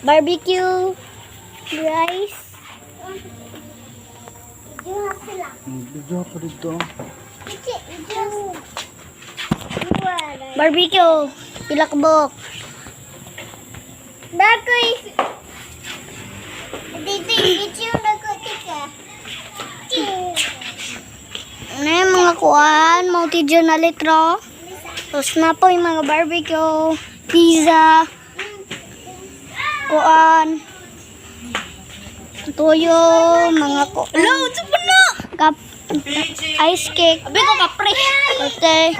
barbecue rice. Video ko dito. Barbecue. Pilakbok. Dakoy. Dito yung nakutika. Ano yung mga kuan? Multi-dyo na litro. Tapos na po yung mga barbecue. Pizza. Kuan. Tuyo. Mga kuan. Hello! Ito pa na! Ice cake. Abi ko kapre. Okay.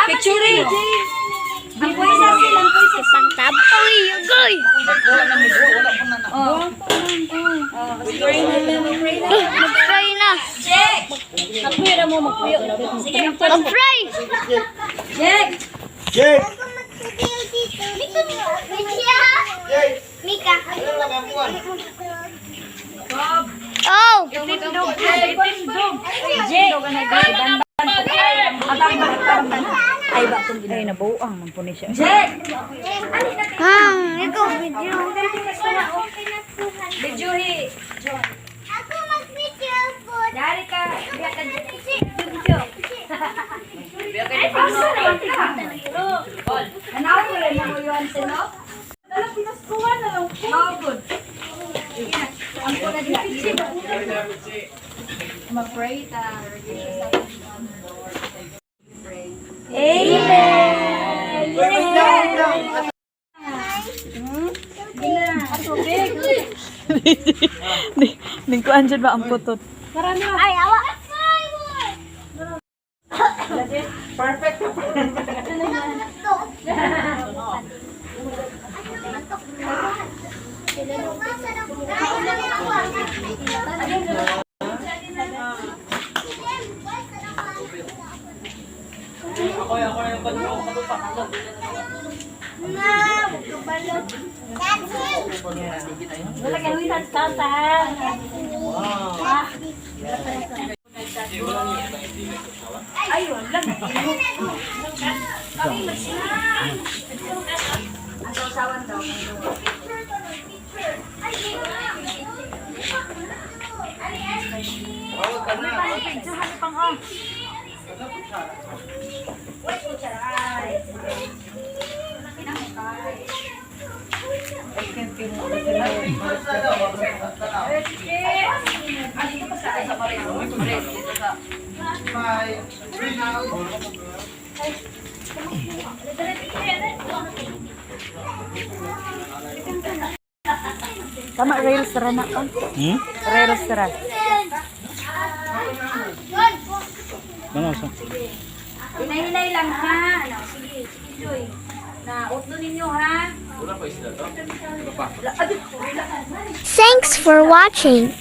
Picture. Ang puwisa silang puwisa. Pangtab. Uy, ugoy. Mag-fry na. Check! Magpuyo mo, magpuyo. Sige, Mag-fry. Check! Jake! Mika. Oh. Itindog. Check! Ay, bakit ay nabuang man po ni siya. Check! Ikaw video. Videohi. Ako mag-video po. Dari ka. Biya ka video. Biya ka video. Anaw ko rin mo yun sino? Dala pinaskuhan na lang. Oh, good. Ang po na dila. Ma-pray ta. Amen. Ningkuan dyan ba ang putot? Ay, awa. Perfect! Ayun lang. Ang sausawan daw. Tama, rails tara na ka. Rails tara. Ano sa? Hinay-hinay lang ha. Ano, sige, Joy. Na utlo ninyo ha. Thanks for watching.